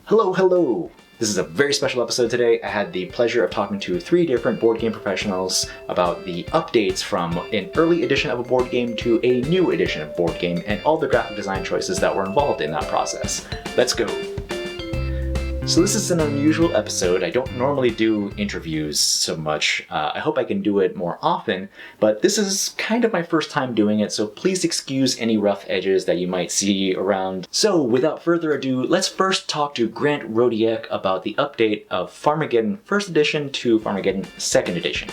Hello, hello! This is a very special episode today. I had the pleasure of talking to 3 different board game professionals about the updates from an early edition of a board game to a new edition of board game and all the graphic design choices that were involved in that process. Let's go! So this is an unusual episode. I don't normally do interviews so much. I hope I can do it more often, but this is kind of my first time doing it, so please excuse any rough edges that you might see around. So without further ado, let's first talk to Grant Rodiak about the update of Farmageddon 1st Edition to Farmageddon 2nd Edition.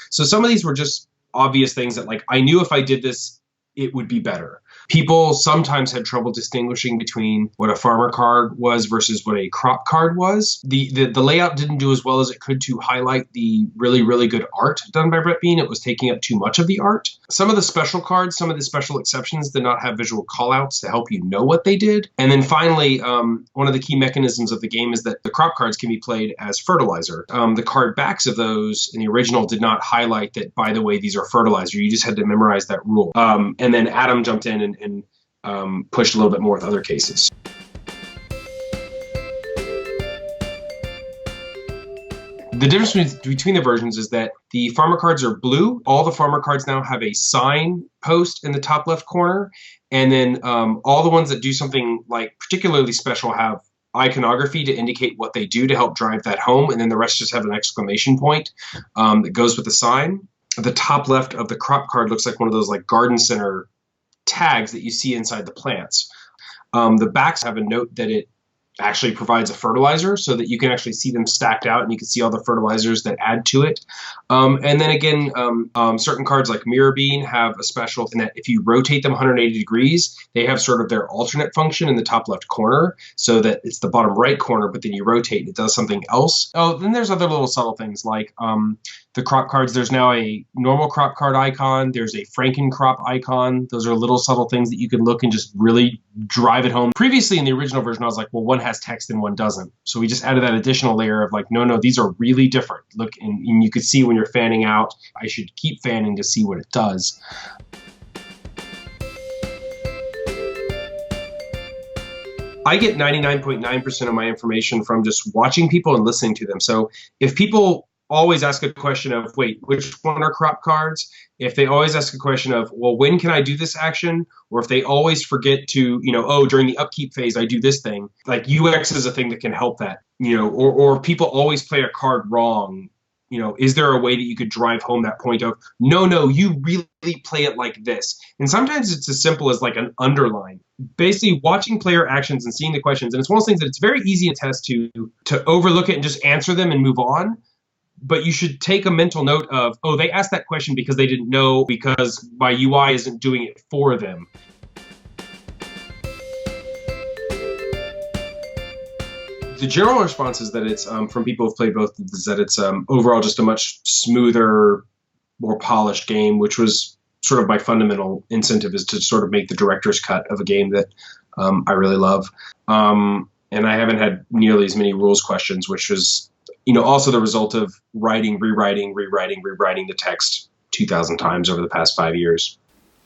So some of these were just obvious things that, like, I knew if I did this, it would be better. People sometimes had trouble distinguishing between what a farmer card was versus what a crop card was. The layout didn't do as well as it could to highlight the really, really good art done by Brett Bean. It was taking up too much of the art. Some of the special cards, some of the special exceptions did not have visual callouts to help you know what they did. And then finally, one of the key mechanisms of the game is that the crop cards can be played as fertilizer. The card backs of those in the original did not highlight that, by the way, these are fertilizer. You just had to memorize that rule. And then Adam jumped in and pushed a little bit more with other cases. The difference between the versions is that the farmer cards are blue. All the farmer cards now have a sign post in the top left corner. And then all the ones that do something like particularly special have iconography to indicate what they do to help drive that home. And then the rest just have an exclamation point that goes with the sign. The top left of the crop card looks like one of those like garden center tags that you see inside the plants. The backs have a note that it actually provides a fertilizer so that you can actually see them stacked out and you can see all the fertilizers that add to it. And then again, certain cards like Mirror Bean have a special in that if you rotate them 180 degrees, they have sort of their alternate function in the top left corner so that it's the bottom right corner, but then you rotate and it does something else. Oh, then there's other little subtle things like the crop cards. There's now a normal crop card icon. There's a Franken crop icon. Those are little subtle things that you can look and just really drive it home. Previously in the original version, I was like, well, one has text and one doesn't. So we just added that additional layer of like, no, these are really different. Look, and you could see when you're fanning out, I should keep fanning to see what it does. I get 99.9% of my information from just watching people and listening to them. So if people always ask a question of, wait, which one are crop cards? If they always ask a question of, well, when can I do this action? Or if they always forget to, during the upkeep phase, I do this thing. Like UX is a thing that can help that, or people always play a card wrong. Is there a way that you could drive home that point of, no, you really play it like this? And sometimes it's as simple as like an underline. Basically watching player actions and seeing the questions. And it's one of those things that it's very easy to test to overlook it and just answer them and move on. But you should take a mental note of, oh, they asked that question because they didn't know, because my UI isn't doing it for them. The general response is that it's, from people who've played both, is that it's overall just a much smoother, more polished game, which was sort of my fundamental incentive, is to sort of make the director's cut of a game that I really love. And I haven't had nearly as many rules questions, which was also the result of rewriting the text 2,000 times over the past 5 years.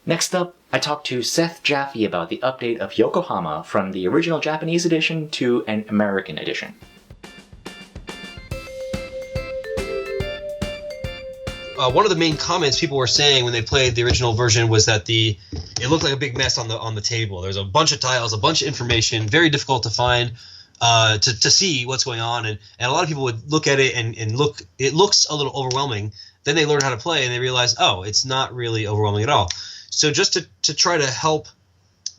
Next up, I talked to Seth Jaffe about the update of Yokohama from the original Japanese edition to an American edition. One of the main comments people were saying when they played the original version was that it looked like a big mess on the table. There's a bunch of tiles, a bunch of information, very difficult to find. To see what's going on, and a lot of people would look at it and it looks a little overwhelming. Then they learn how to play and they realize, oh, it's not really overwhelming at all. So just to try to help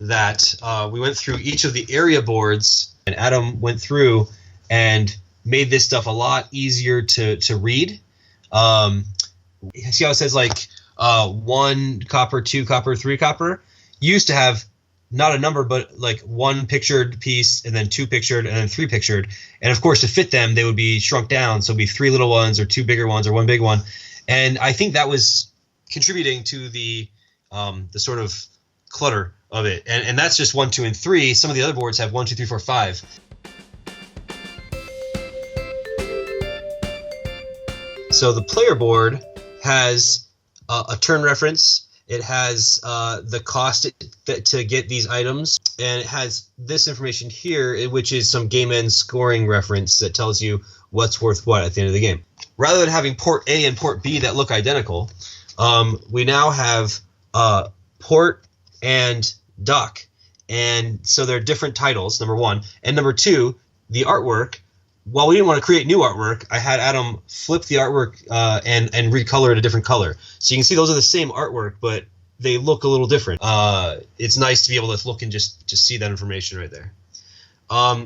that, we went through each of the area boards, and Adam went through and made this stuff a lot easier to read. See how it says like 1 copper, 2 copper, 3 copper? You used to have not a number, but like 1 pictured piece, and then 2 pictured, and then 3 pictured. And of course, to fit them, they would be shrunk down. So it'd be 3 little ones, or 2 bigger ones, or 1 big one. And I think that was contributing to the sort of clutter of it. And that's just 1, 2, and 3. Some of the other boards have 1, 2, 3, 4, 5. So the player board has a turn reference, It has the cost to get these items, and it has this information here, which is some game end scoring reference that tells you what's worth what at the end of the game. Rather than having port A and port B that look identical, we now have port and duck. And so they're different titles, number one. And number two, the artwork. While we didn't want to create new artwork, I had Adam flip the artwork and recolor it a different color. So you can see those are the same artwork, but they look a little different. It's nice to be able to look and just see that information right there.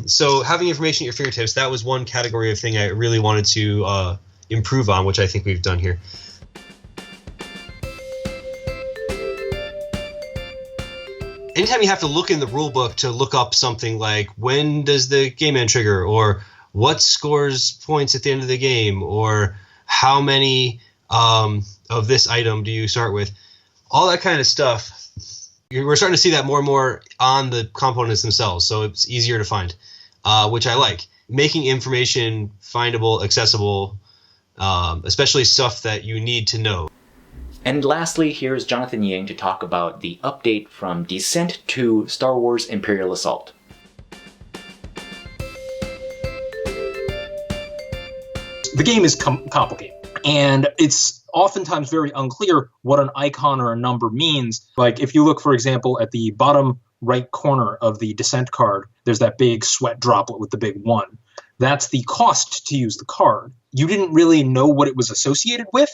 So having information at your fingertips, that was one category of thing I really wanted to improve on, which I think we've done here. Anytime you have to look in the rule book to look up something like when does the game end trigger, or what scores points at the end of the game, or how many of this item do you start with, all that kind of stuff, we're starting to see that more and more on the components themselves, so it's easier to find, which I like. Making information findable, accessible, especially stuff that you need to know. And lastly, here's Jonathan Ying to talk about the update from Descent to Star Wars Imperial Assault. The game is complicated, and it's oftentimes very unclear what an icon or a number means. Like if you look, for example, at the bottom right corner of the Descent card, there's that big sweat droplet with the big 1. That's the cost to use the card. You didn't really know what it was associated with.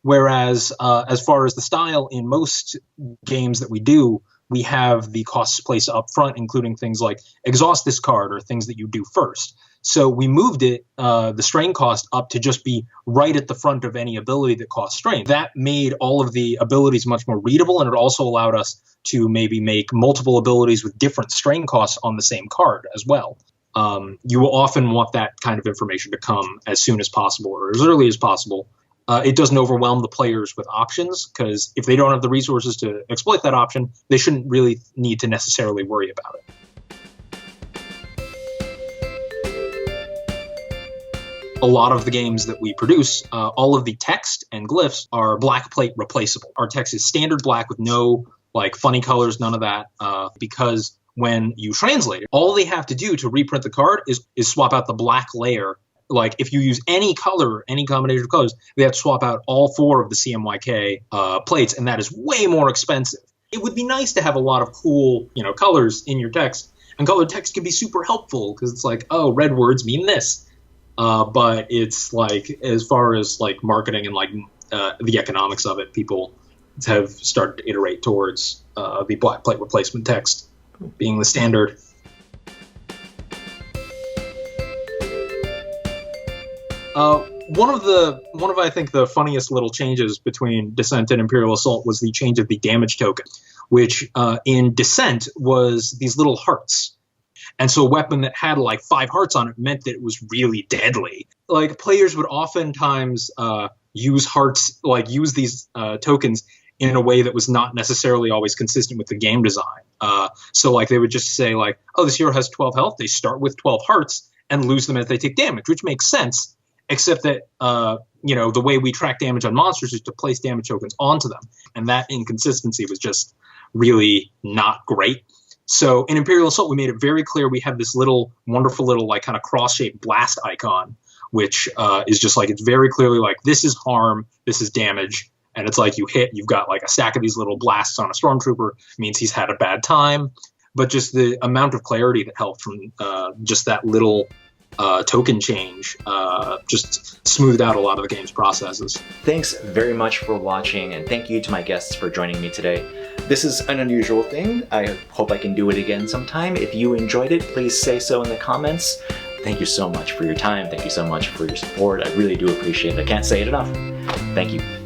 Whereas as far as the style in most games that we do, we have the costs placed up front, including things like exhaust this card or things that you do first. So we moved it, the strain cost, up to just be right at the front of any ability that costs strain. That made all of the abilities much more readable, and it also allowed us to maybe make multiple abilities with different strain costs on the same card as well. You will often want that kind of information to come as soon as possible or as early as possible. It doesn't overwhelm the players with options, because if they don't have the resources to exploit that option, they shouldn't really need to necessarily worry about it. A lot of the games that we produce, all of the text and glyphs are black plate replaceable. Our text is standard black with no funny colors, none of that, because when you translate it, all they have to do to reprint the card is swap out the black layer. Like if you use any color, any combination of colors, they have to swap out all 4 of the CMYK plates, and that is way more expensive. It would be nice to have a lot of cool, colors in your text, and colored text can be super helpful because it's like, oh, red words mean this. But it's like, as far as marketing and the economics of it, people have started to iterate towards the black plate replacement text being the standard. One of I think the funniest little changes between Descent and Imperial Assault was the change of the damage token, which in Descent was these little hearts. And so a weapon that had 5 hearts on it meant that it was really deadly. Players would oftentimes use hearts, use these tokens in a way that was not necessarily always consistent with the game design. So they would just say oh, this hero has 12 health. They start with 12 hearts and lose them as they take damage, which makes sense. Except that, the way we track damage on monsters is to place damage tokens onto them. And that inconsistency was just really not great. So in Imperial Assault, we made it very clear we have this wonderful little kind of cross-shaped blast icon, which is just it's very clearly this is harm, this is damage. And it's you hit, you've got a stack of these little blasts on a stormtrooper, means he's had a bad time. But just the amount of clarity that helped from just that little token change just smoothed out a lot of the game's processes. Thanks very much for watching, and thank you to my guests for joining me today. This is an unusual thing. I hope I can do it again sometime. If you enjoyed it, please say so in the comments. Thank you so much for your time. Thank you so much for your support. I really do appreciate it. I can't say it enough. Thank you.